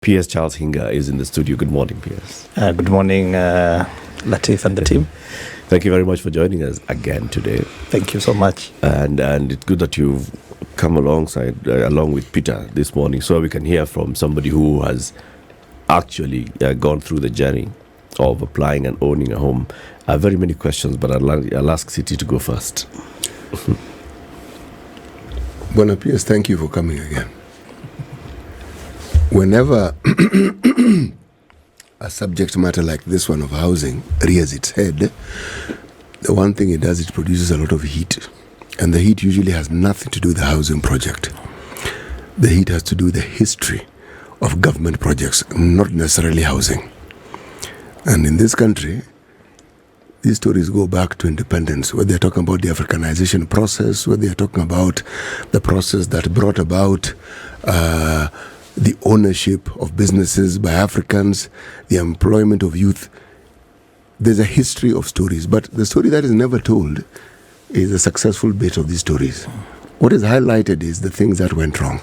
PS Charles Hinga is in the studio. Good morning, PS. Good morning, Latif and the team. Thank you very much for joining us again today. Thank you so much. And it's good that you've come along with Peter this morning, so we can hear from somebody who has actually gone through the journey of applying and owning a home. I have very many questions, but I'll ask City to go first. Bueno, PS, thank you for coming again. Whenever a subject matter like this one of housing rears its head, the one thing it does, it produces a lot of heat. And the heat usually has nothing to do with the housing project. The heat has to do with the history of government projects, not necessarily housing. And in this country, these stories go back to independence, where they're talking about the Africanization process, where they're talking about the process that brought about the ownership of businesses by Africans, the employment of youth. There's a history of stories, but the story that is never told is the successful bit of these stories. What is highlighted is the things that went wrong,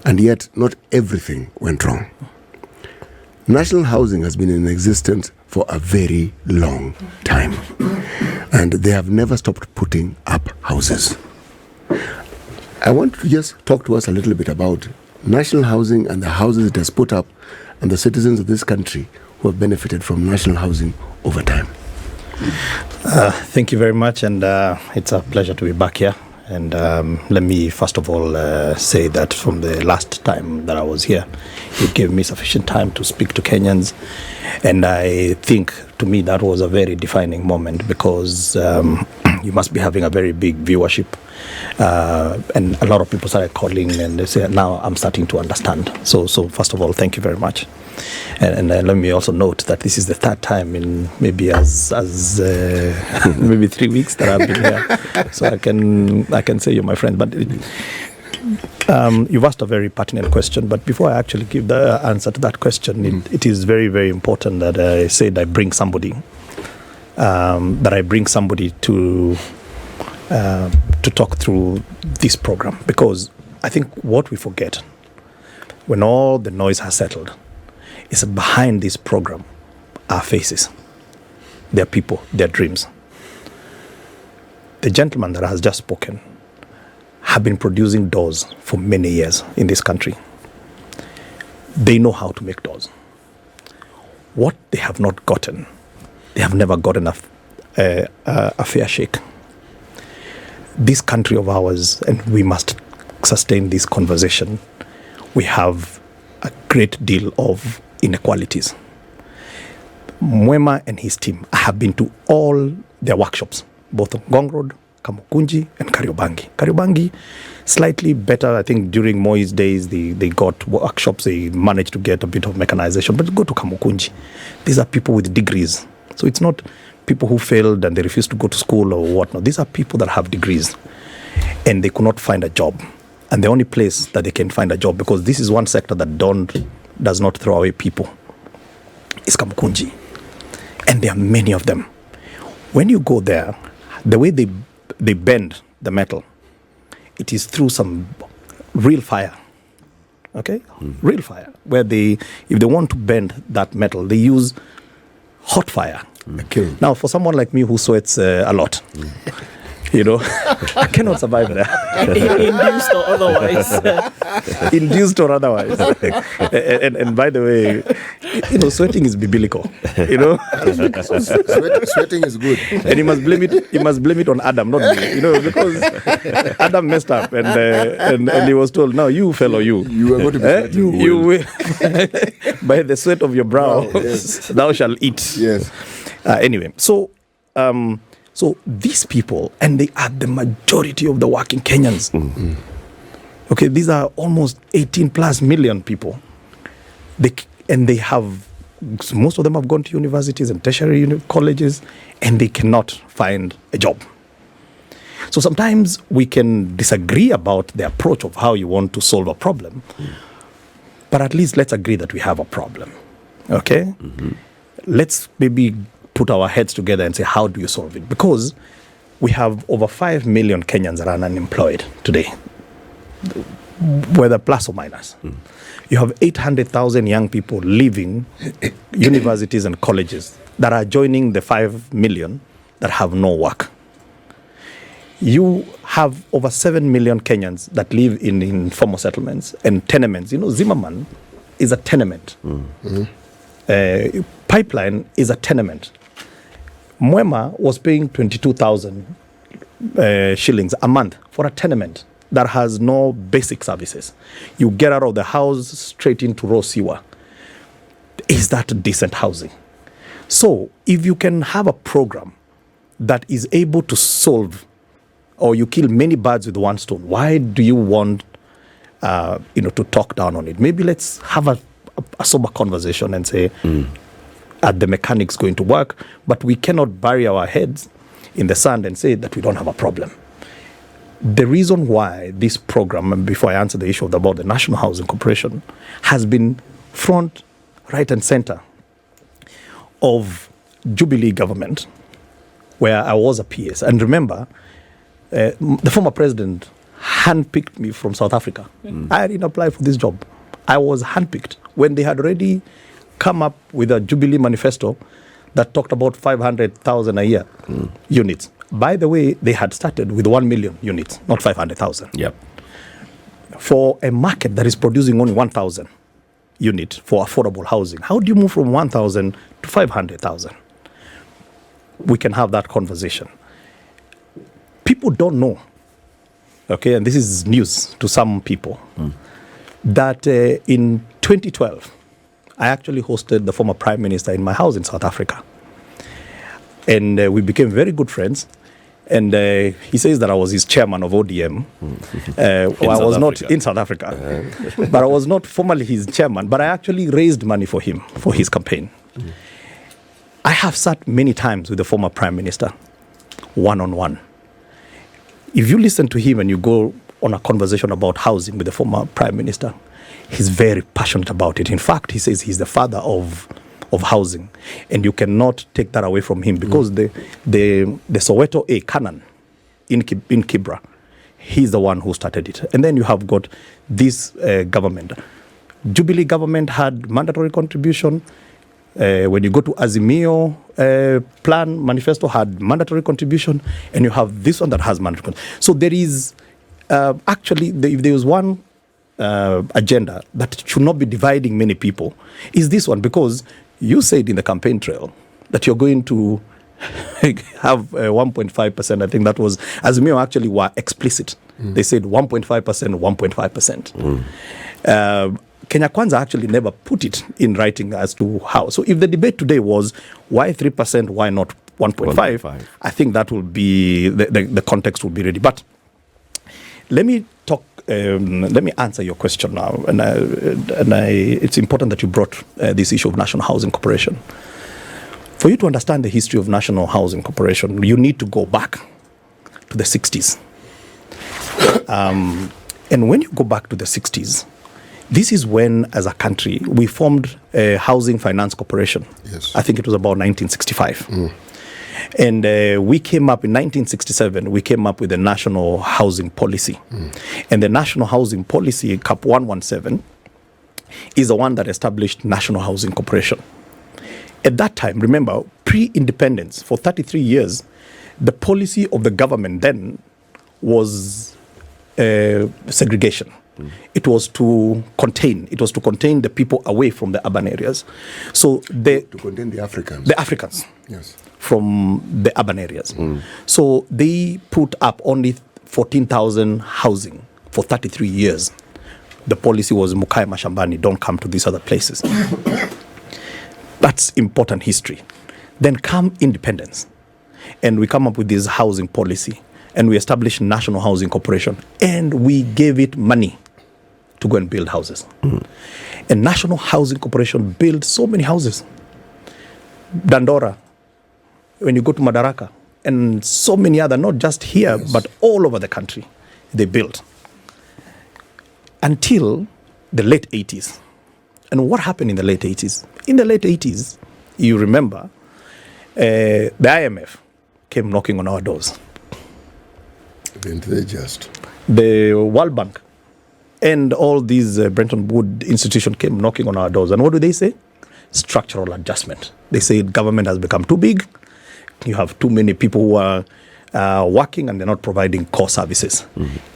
and yet not everything went wrong. National housing has been in existence for a very long time, and they have never stopped putting up houses. I want to just talk to us a little bit about national housing and the houses it has put up, and the citizens of this country who have benefited from national housing over time. Thank you very much, and it's a pleasure to be back here. And let me first of all say that from the last time that I was here, it gave me sufficient time to speak to Kenyans, and I think to me that was a very defining moment, because you must be having a very big viewership, and a lot of people started calling and they say, now I'm starting to understand. So first of all, thank you very much. And let me also note that this is the third time in maybe as maybe 3 weeks that I've been here, so I can say you're my friend. But you've asked a very pertinent question. But before I actually give the answer to that question, it is very, very important that I said I bring somebody. That I bring somebody to talk through this program, because I think what we forget when all the noise has settled is that behind this program are faces, their people, their dreams. The gentleman that has just spoken have been producing doors for many years in this country. They know how to make doors. What they have not gotten, they have never gotten a fair shake. This country of ours, and we must sustain this conversation, we have a great deal of inequalities. Mwema and his team have been to all their workshops, both on Ngong Road, Kamukunji, and Kariobangi. Kariobangi, slightly better, I think during Moi's days, they got workshops, they managed to get a bit of mechanization, but go to Kamukunji. These are people with degrees. So it's not people who failed and they refused to go to school or whatnot. These are people that have degrees and they could not find a job. And the only place that they can find a job, because this is one sector that does not throw away people, is Kamukunji. And there are many of them. When you go there, the way they bend the metal, it is through some real fire. Okay? Real fire. Where if they want to bend that metal, they use hot fire. Now, for someone like me who sweats a lot, I cannot survive there. Induced or otherwise. Induced or otherwise. And by the way, sweating is biblical. Sweating is good. And you must blame it on Adam, not me. Because Adam messed up and he was told, now you fellow, you are going to be sweating. You will, by the sweat of your brow, yes, thou shalt eat. Yes. Anyway, so these people, and they are the majority of the working Kenyans. Mm-hmm. Okay, these are almost 18 plus million people. They have, most of them have gone to universities and tertiary colleges, and they cannot find a job. So sometimes we can disagree about the approach of how you want to solve a problem, but at least let's agree that we have a problem. Okay? Mm-hmm. Let's maybe put our heads together and say, how do you solve it? Because we have over 5 million Kenyans that are unemployed today. whether plus or minus. You have 800,000 young people leaving universities and colleges that are joining the 5 million that have no work. You have over 7 million Kenyans that live in informal settlements and tenements. You know, Zimmerman is a tenement. Pipeline is a tenement. Mwema was paying 22,000 shillings a month for a tenement that has no basic services. You get out of the house straight into raw sewer. Is that decent housing? So if you can have a program that is able to solve, or you kill many birds with one stone, why do you want to talk down on it? Maybe let's have a sober conversation and say, are the mechanics going to work? But we cannot bury our heads in the sand and say that we don't have a problem. The reason why this program, and before I answer the issue about the National Housing Corporation, has been front, right and center of Jubilee government, where I was a PS. And remember, the former president handpicked me from South Africa. I didn't apply for this job. I was handpicked when they had already come up with a Jubilee manifesto that talked about 500,000 a year units. By the way, they had started with 1 million units, not 500,000. Yep. For a market that is producing only 1,000 units for affordable housing, how do you move from 1,000 to 500,000? We can have that conversation. People don't know, okay, and this is news to some people, that in 2012, I actually hosted the former prime minister in my house in South Africa. And we became very good friends. And he says that I was his chairman of ODM. I was not in South Africa, but I was not formally his chairman, but I actually raised money for him, for his campaign. I have sat many times with the former prime minister, one-on-one. If you listen to him and you go on a conversation about housing with the former prime minister, he's very passionate about it. In fact, he says he's the father of housing, and you cannot take that away from him, because the Soweto A Canaan in Kibra, he's the one who started it. And then you have got this government. Jubilee government had mandatory contribution. When you go to Azimio plan manifesto had mandatory contribution, and you have this one that has mandatory contribution. So there is actually, if there is one agenda that should not be dividing many people, is this one, because you said in the campaign trail that you're going to have 1.5%. I think that was, Azimio actually were explicit. They said 1.5%, 1.5%. Kenya Kwanza actually never put it in writing as to how. So if the debate today was why 3%, why not 1.5, I think that will be, the context will be ready. But let me talk. Let me answer your question now, and it's important that you brought this issue of National Housing Corporation. For you to understand the history of National Housing Corporation, you need to go back to the 60s. And when you go back to the 60s, this is when, as a country, we formed a Housing Finance Corporation. Yes. I think it was about 1965. And we came up in 1967, we came up with the National Housing Policy. And the National Housing Policy, CAP 117, is the one that established National Housing Corporation. At that time, remember, pre-independence, for 33 years, the policy of the government then was segregation. It was to contain the people away from the urban areas. So to contain the Africans. The Africans. Yes. From the urban areas. So they put up only 14,000 housing for 33 years. The policy was Mukae Mashambani, don't come to these other places. That's important history. Then come independence. And we come up with this housing policy. And we established National Housing Corporation. And we gave it money to go and build houses. And National Housing Corporation built so many houses. Dandora, when you go to Madaraka, and so many other, not just here, but all over the country, they built. Until the late 80s. And what happened in the late 80s? In the late 80s, you remember, the IMF came knocking on our doors. Didn't they just? The World Bank And all these Bretton Woods institutions came knocking on our doors. And what do they say? Structural adjustment. They say government has become too big. You have too many people who are working and they're not providing core services.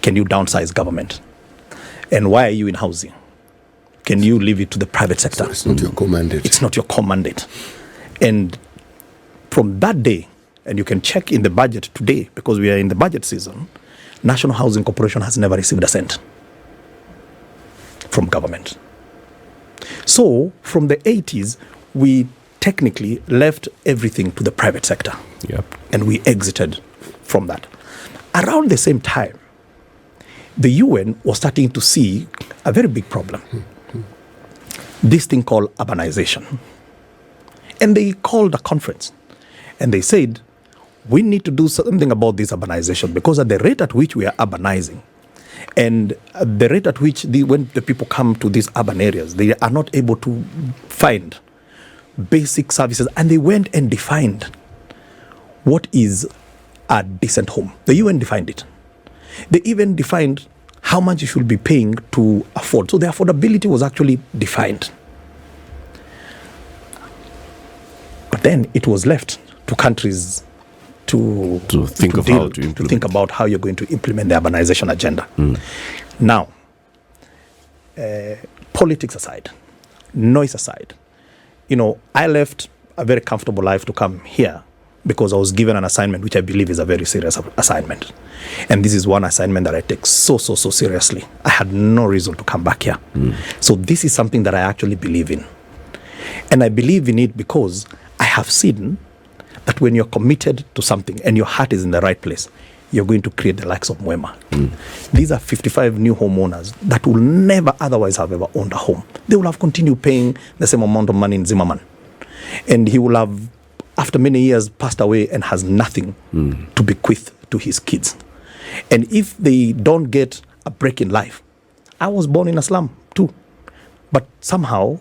Can you downsize government? And why are you in housing? Can you leave it to the private sector? So it's not your core mandate. It's not your core mandate. And from that day, and you can check in the budget today, because we are in the budget season, National Housing Corporation has never received a cent from government. So from the 80s, we technically left everything to the private sector. Yep. And we exited from that. Around the same time, the UN was starting to see a very big problem. This thing called urbanization. And they called a conference. And they said, we need to do something about this urbanization, because at the rate at which we are urbanizing, and at the rate at which when the people come to these urban areas, they are not able to find basic services. And they went and defined what is a decent home. The UN defined it. They even defined how much you should be paying to afford. So the affordability was actually defined. But then it was left to countries to think of how to implement. To think about how you're going to implement the urbanization agenda. Now, politics aside, noise aside, I left a very comfortable life to come here because I was given an assignment which I believe is a very serious assignment. And this is one assignment that I take so seriously. I had no reason to come back here. So this is something that I actually believe in. And I believe in it because I have seen that when you're committed to something and your heart is in the right place, you're going to create the likes of Mwema. These are 55 new homeowners that will never otherwise have ever owned a home. They will have continued paying the same amount of money in Zimmerman. And he will have, after many years, passed away and has nothing to bequeath to his kids. And if they don't get a break in life, I was born in a slum too. But somehow,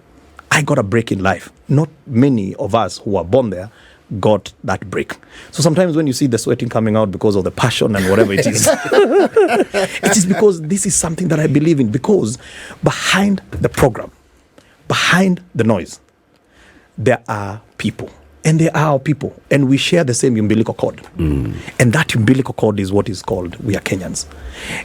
I got a break in life. Not many of us who were born there got that break. So sometimes when you see the sweating coming out because of the passion and whatever it is, it is because this is something that I believe in. Because behind the program, behind the noise, there are people. And they are our people. And we share the same umbilical cord. And that umbilical cord is what is called We Are Kenyans.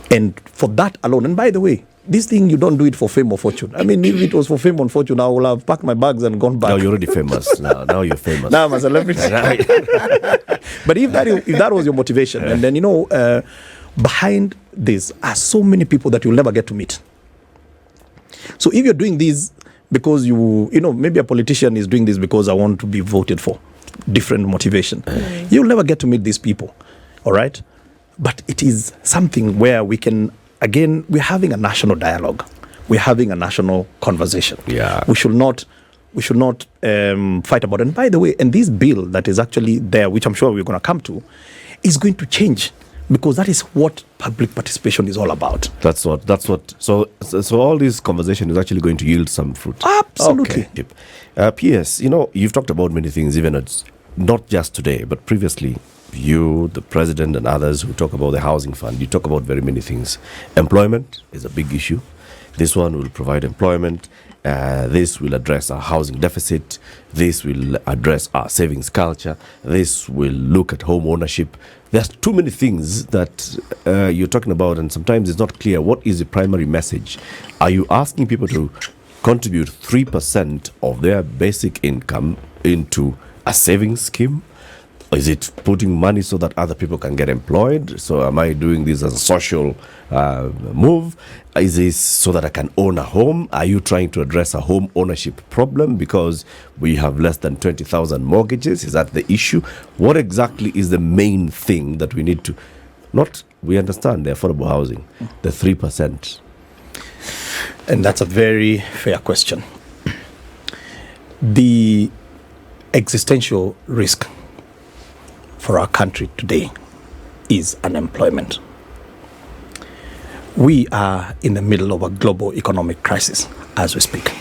And for that alone, and by the way, this thing, you don't do it for fame or fortune. I mean, if it was for fame or fortune, I would have packed my bags and gone back. Now you're already famous. Now you're famous. Now I'm a celebrity. But if that was your motivation, and then, behind this are so many people that you'll never get to meet. So if you're doing this because maybe a politician is doing this because I want to be voted for, different motivation, you'll never get to meet these people. All right? But it is something where we can, again, we're having a national dialogue. We're having a national conversation. Yeah. We should not fight about it. And by the way, and this bill that is actually there, which I'm sure we're going to come to, is going to change, because that is what public participation is all about. That's what. So all this conversation is actually going to yield some fruit. Absolutely. Okay. P.S. You've talked about many things, even not just today, but previously. You, the president, and others who talk about the housing fund, you talk about very many things. Employment is a big issue. This one will provide employment. This will address our housing deficit. This will address our savings culture. This will look at home ownership. There's too many things that you're talking about, and sometimes it's not clear what is the primary message. Are you asking people to contribute 3% of their basic income into a savings scheme? Is it putting money so that other people can get employed? So am I doing this as a social move? Is this so that I can own a home? Are you trying to address a home ownership problem because we have less than 20,000 mortgages? Is that the issue? What exactly is the main thing that we need to... we understand the affordable housing, the 3%. And that's a very fair question. The existential risk for our country today is unemployment. We are in the middle of a global economic crisis as we speak.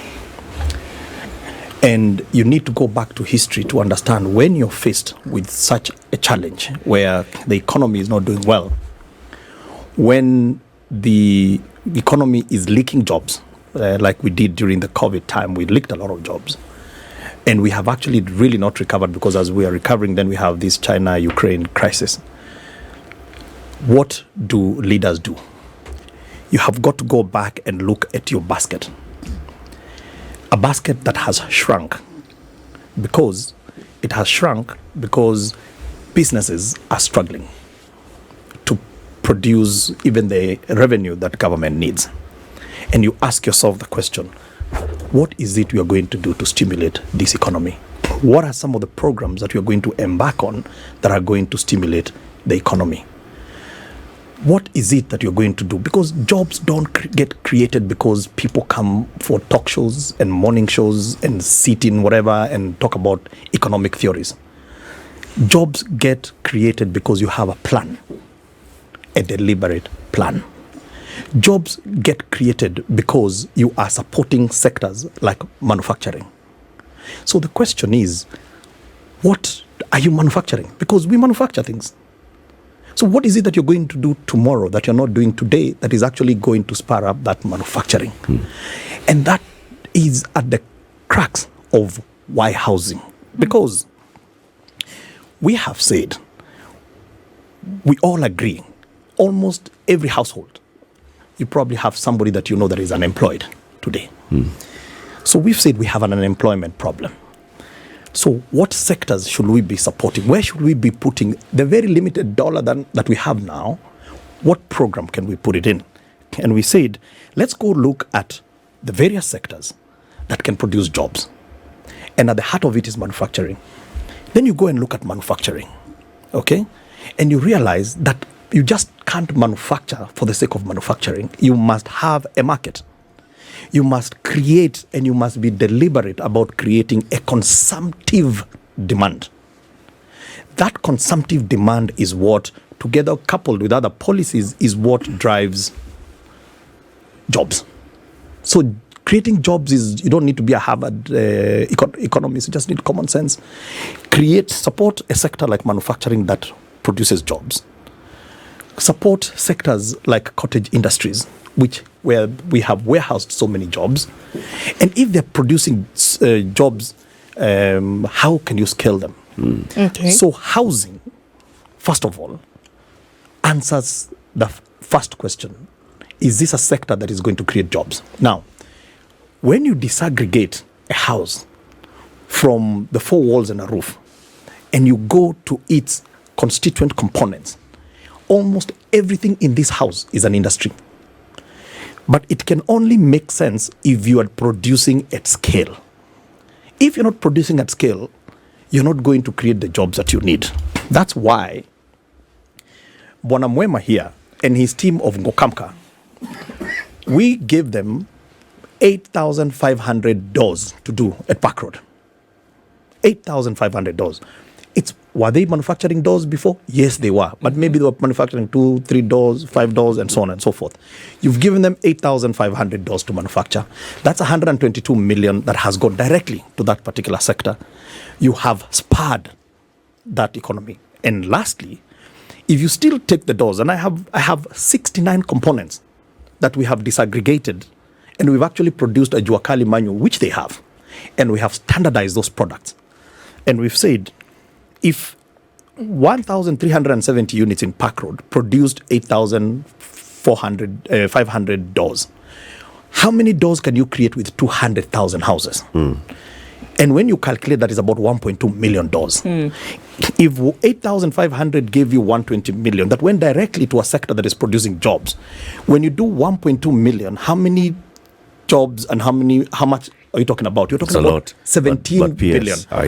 And you need to go back to history to understand when you're faced with such a challenge where the economy is not doing well, when the economy is leaking jobs, like we did during the COVID time. We leaked a lot of jobs. And we have actually really not recovered, because as we are recovering, then we have this China-Ukraine crisis. What do leaders do? You have got to go back and look at your basket. A basket that has shrunk, because it has shrunk because businesses are struggling to produce even the revenue that government needs. And you ask yourself the question, what is it we are going to do to stimulate this economy? What are some of the programs that we are going to embark on that are going to stimulate the economy? What is it that you're going to do? Because jobs don't get created because people come for talk shows and morning shows and sit in whatever and talk about economic theories. Jobs get created because you have a plan, a deliberate plan. Jobs get created because you are supporting sectors like manufacturing. So the question is, what are you manufacturing? Because we manufacture things. So what is it that you're going to do tomorrow that you're not doing today that is actually going to spur up that manufacturing? And that is at the crux of why housing. Because we have said, we all agree, almost every household, you probably have somebody that you know that is unemployed today. So we've said we have an unemployment problem. So what sectors should we be supporting? Where should we be putting the very limited dollar that we have now? What program can we put it in? And we said, let's go look at the various sectors that can produce jobs. And at the heart of it is manufacturing. Then you go and look at manufacturing, okay? And you realize that you just can't manufacture for the sake of manufacturing. You must have a market. You must create, and you must be deliberate about creating a consumptive demand. That consumptive demand is what, together coupled with other policies, is what drives jobs. So creating jobs is, you don't need to be a Harvard economist, you just need common sense. Support a sector like manufacturing that produces jobs. Support sectors like cottage industries, where we have warehoused so many jobs. And if they're producing jobs, how can you scale them? Okay. So housing, first of all, answers the first question. Is this a sector that is going to create jobs? Now, when you disaggregate a house from the four walls and a roof, and you go to its constituent components, almost everything in this house is an industry. But it can only make sense if you are producing at scale. If you're not producing at scale, you're not going to create the jobs that you need. That's why Bwana Mwema here and his team of Ngokamka, we gave them 8,500 doors to do at Park Road. 8,500 doors. Were they manufacturing doors before? Yes, they were. But maybe they were manufacturing 2, 3 doors, 5 doors, and so on and so forth. You've given them 8,500 doors to manufacture. That's 122 million that has gone directly to that particular sector. You have spurred that economy. And lastly, if you still take the doors, and I have 69 components that we have disaggregated, and we've actually produced a Juakali manual, which they have, and we have standardized those products. And we've said, if 1,370 units in Park Road produced 8,500 doors, how many doors can you create with 200,000 houses? And when you calculate, that is about 1.2 million doors. If 8,500 gave you 120 million, that went directly to a sector that is producing jobs. When you do 1.2 million, how many jobs and how much are you talking about? You're talking about lot, 17 but billion. PS,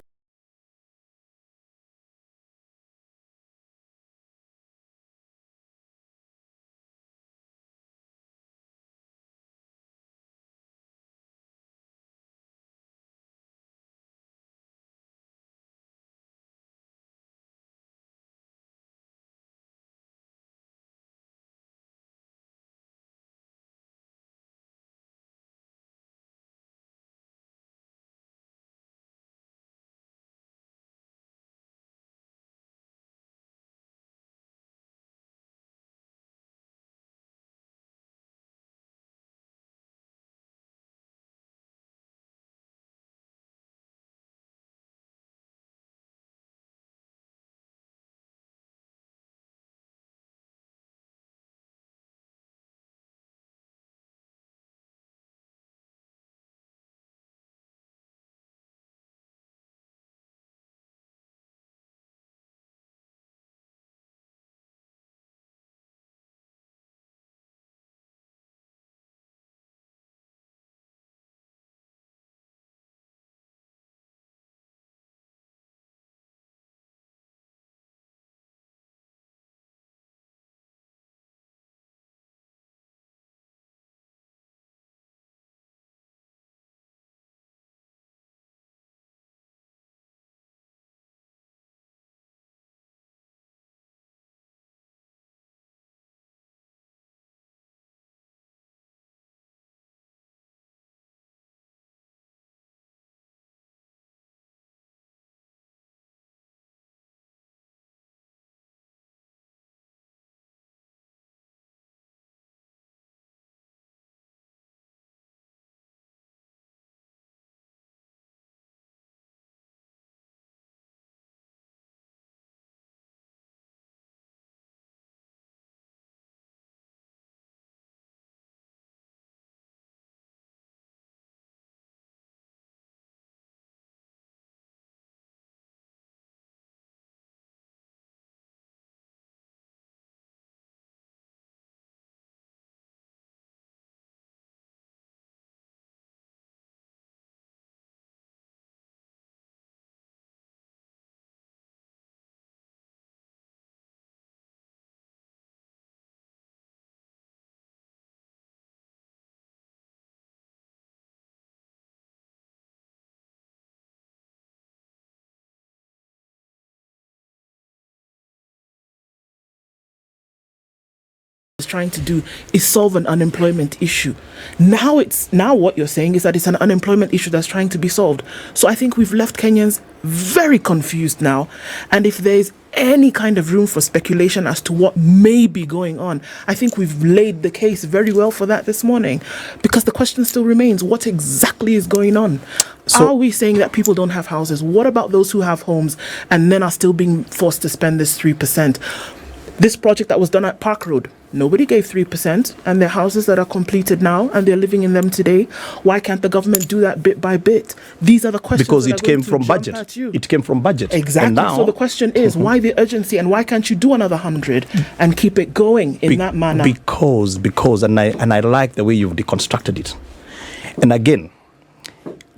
is trying to do is solve an unemployment issue. Now what you're saying is that it's an unemployment issue that's trying to be solved. So I think we've left Kenyans very confused now. And if there's any kind of room for speculation as to what may be going on, I think we've laid the case very well for that this morning, because the question still remains, what exactly is going on? So, are we saying that people don't have houses? What about those who have homes and then are still being forced to spend this 3%? This project that was done at Park Road, nobody gave 3%, and they're houses that are completed now and they're living in them today. Why can't the government do that bit by bit? These are the questions. Because it came from budget. It came from budget. Exactly. Now, so the question is, why the urgency, and why can't you do another 100 and keep it going in that manner? Because, and I like the way you've deconstructed it. And again,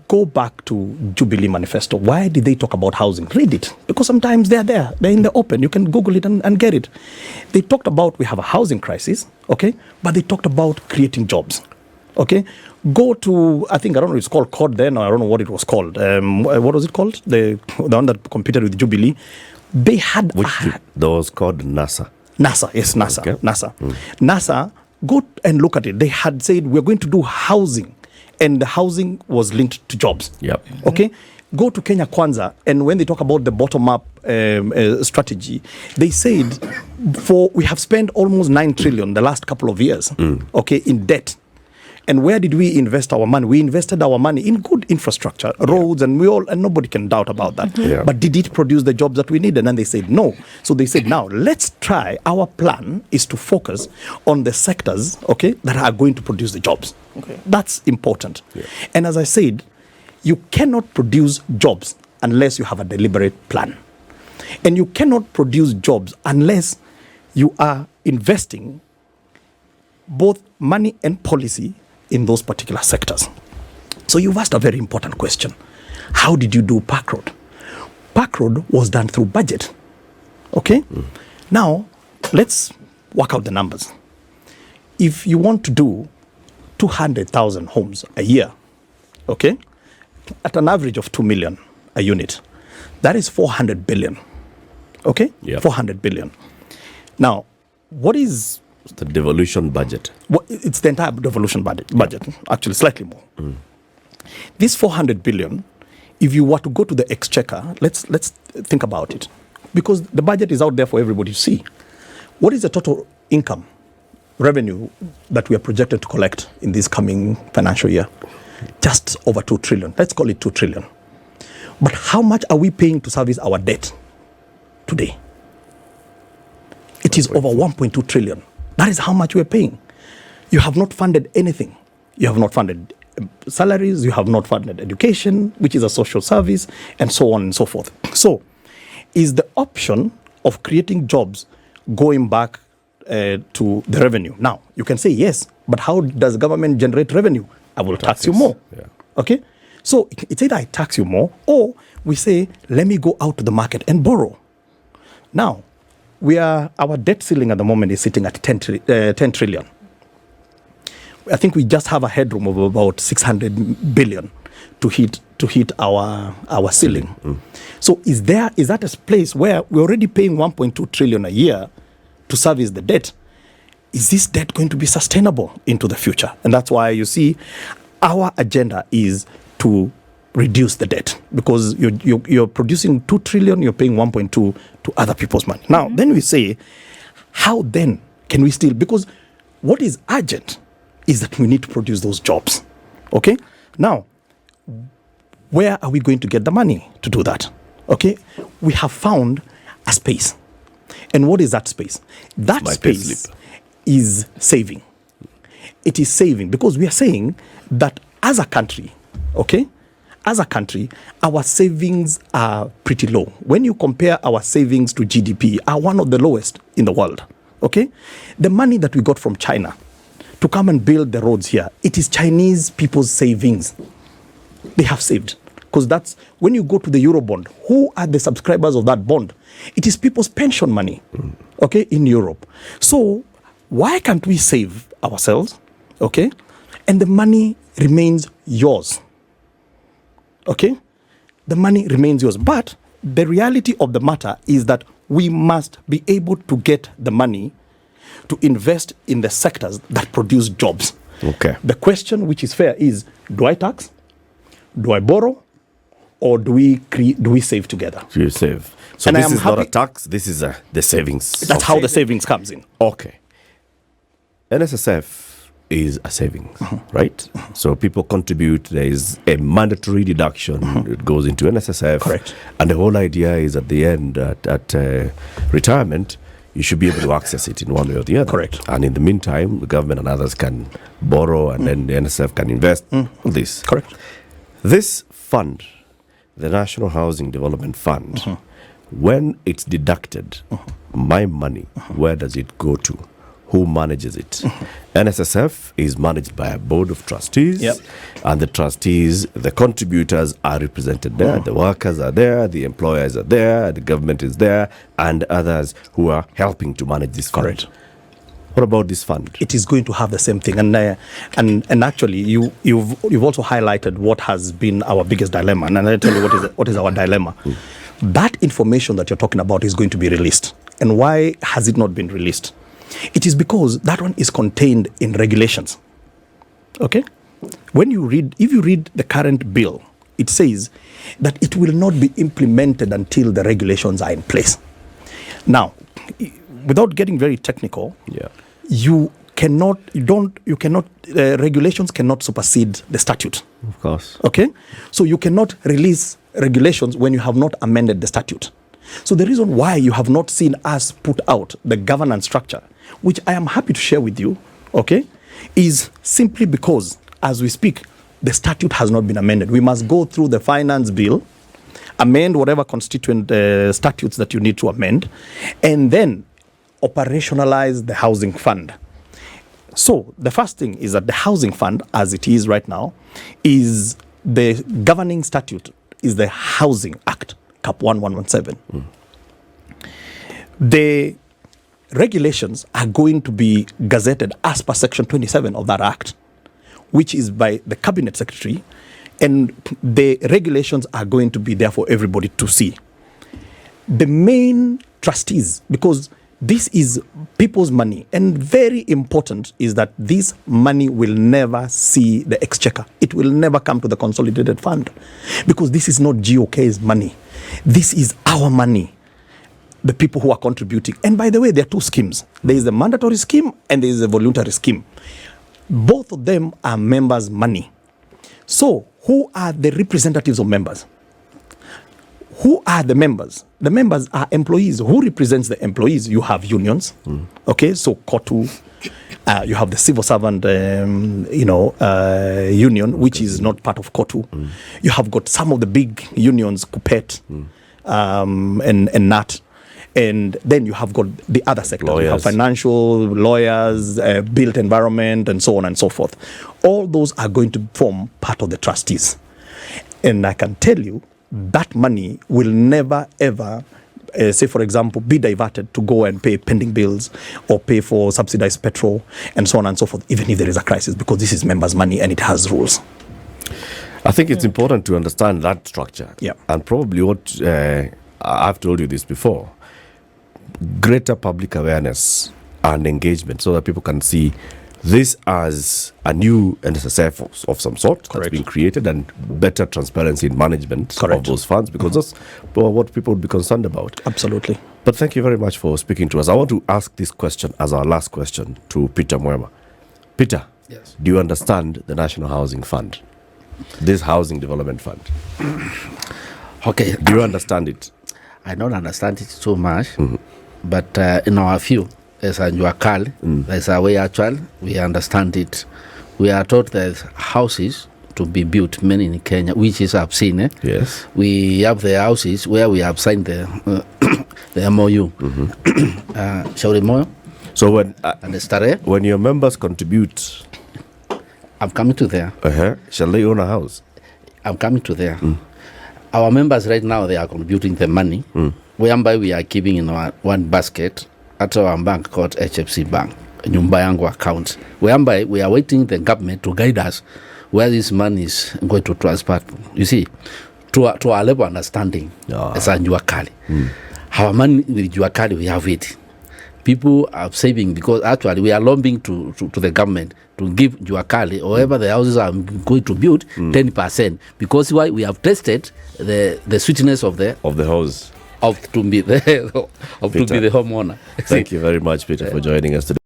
go back to Jubilee Manifesto. Why did they talk about housing? Read it. Because sometimes they're there. They're in the open. You can Google it and get it. They talked about we have a housing crisis, okay? But they talked about creating jobs, okay? Go to, I don't know, it's called COD then, or I don't know what it was called. What was it called? The one that competed with Jubilee. They had... That was called NASA. NASA, yes, NASA. Okay. NASA. NASA, go and look at it. They had said, we're going to do housing. And the housing was linked to jobs. Yep. Okay? Go to Kenya Kwanza, and when they talk about the bottom-up strategy, they said we have spent almost 9 trillion the last couple of years, okay, in debt. And where did we invest our money? We invested our money in good infrastructure, roads, and nobody can doubt about that. Yeah. But did it produce the jobs that we needed? And they said no. So they said, now let's try. Our plan is to focus on the sectors, okay, that are going to produce the jobs. Okay. That's important. Yeah. And as I said, you cannot produce jobs unless you have a deliberate plan. And you cannot produce jobs unless you are investing both money and policy in those particular sectors. So you've asked a very important question. How did you do Park Road? Park Road was done through budget. Okay? Now, let's work out the numbers. If you want to do 200,000 homes a year, okay, at an average of 2 million a unit, that is 400 billion. Okay? Yep. 400 billion. Now, what is the devolution budget? Well, it's the entire devolution budget, actually slightly more. This 400 billion, if you were to go to the exchequer, let's think about it. Because the budget is out there for everybody to see. What is the total income, revenue that we are projected to collect in this coming financial year? Just over 2 trillion. Let's call it 2 trillion. But how much are we paying to service our debt today? It is over 1.2 trillion. That is how much we're paying. You have not funded anything. You have not funded salaries. You have not funded education, which is a social service, and so on and so forth. So, is the option of creating jobs going back to the revenue? Now, you can say yes, but how does government generate revenue? I will tax you more. Yeah. Okay? So, it's either I tax you more, or we say, let me go out to the market and borrow. Now, our debt ceiling at the moment is sitting at 10 trillion. I think we just have a headroom of about 600 billion to hit our ceiling. So is that a place where we're already paying 1.2 trillion a year to service the debt? Is this debt going to be sustainable into the future? And that's why you see our agenda is to reduce the debt, because you're producing 2 trillion, you're paying 1.2 to other people's money. Now, then we say, how then can we still, because what is urgent is that we need to produce those jobs. Okay? Now, where are we going to get the money to do that? Okay? We have found a space. And what is that space? That space is saving. It is saving, because we are saying that as a country, okay, as a country, our savings are pretty low. When you compare our savings to GDP, are one of the lowest in the world. Okay? The money that we got from China to come and build the roads here, it is Chinese people's savings. They have saved. Because that's, when you go to the Eurobond, who are the subscribers of that bond? It is people's pension money, okay, in Europe. So why can't we save ourselves, okay, and the money remains yours? Okay? The money remains yours. But the reality of the matter is that we must be able to get the money to invest in the sectors that produce jobs. Okay. The question which is fair is, do I tax? Do I borrow? Or do we save together? You save. So And I this am is not a happy- tax, this is the savings. That's how the savings comes in. Okay. NSSF is a savings, right? So people contribute. There is a mandatory deduction. It goes into NSSF. Correct. And the whole idea is at the end, at retirement, you should be able to access it in one way or the other. Correct. And in the meantime, the government and others can borrow, and then the NSSF can invest all this. Correct. This fund, the National Housing Development Fund, when it's deducted, my money, where does it go to? Who manages it? NSSF is managed by a board of trustees, Yep. and the trustees, the contributors are represented there. The workers are there, the employers are there, the government is there, and others who are helping to manage this fund. Correct. What about this fund? It is going to have the same thing, and actually, you've also highlighted what has been our biggest dilemma, and I'll tell you what is our dilemma. That information that you're talking about is going to be released, and why has it not been released? It is because that one is contained in regulations. Okay, if you read the current bill, it says that it will not be implemented until the regulations are in place. Now, without getting very technical, regulations cannot supersede the statute. Of course. Okay, so you cannot release regulations when you have not amended the statute. So the reason why you have not seen us put out the governance structure, which I am happy to share with you, okay, is simply because, as we speak, the statute has not been amended. We must go through the finance bill, amend whatever constituent statutes that you need to amend, and then operationalize the housing fund. So the first thing is that the housing fund, as it is right now, is the governing statute, is the Housing Act, Cap 1117. The regulations are going to be gazetted as per Section 27 of that Act, which is by the Cabinet Secretary, and the regulations are going to be there for everybody to see. The main trustees, because this is people's money, and very important is that this money will never see the exchequer. It will never come to the consolidated fund, because this is not GOK's money. This is our money, the people who are contributing. And by the way, there are two schemes. There is a mandatory scheme and there is a voluntary scheme. Both of them are members' money. So who are the representatives of members? Who are the members? The members are employees. Who represents the employees? You have unions. Okay, so KOTU. You have the civil servant, union, which is not part of KOTU. You have got some of the big unions, KUPET and NAT. And then you have got the other sectors. You have financial, lawyers, built environment, and so on and so forth. All those are going to form part of the trustees. And I can tell you, that money will never, ever, say, for example, be diverted to go and pay pending bills or pay for subsidized petrol and so on and so forth, even if there is a crisis, because this is members' money and it has rules. I think it's important to understand that structure. Yeah. And probably what I've told you this before, greater public awareness and engagement so that people can see this as a new NSSF of some sort that's been created, and better transparency in management of those funds, because that's what people would be concerned about. Absolutely. But thank you very much for speaking to us. I want to ask this question as our last question to Peter Mwema. Peter, yes. Do you understand the National Housing Fund? This Housing Development Fund? Okay. Do you understand it? I don't understand it so much, but in our view, as a Njuakali, as a way actual, we understand it. We are taught there's houses to be built, many in Kenya, which is I've seen. Yes. We have the houses where we have signed the MOU. Shauri Moyo. So when and the Stare. When your members contribute, I'm coming to there. Shall they own a house? I'm coming to there. Our members right now, they are contributing the money, whereby we are keeping in one basket at our bank called HFC Bank, Nyumba Yangu account, whereby we are waiting the government to guide us where this money is going to transfer. You see, to our level of understanding as a Njuakali. Our money with Njuakali, we have it. people are saving, because actually we are lobbying to the government to give Juakali or wherever the houses are going to build 10%, because why? We have tested the sweetness of the house to be the homeowner. Thank you very much, Peter, for joining us today.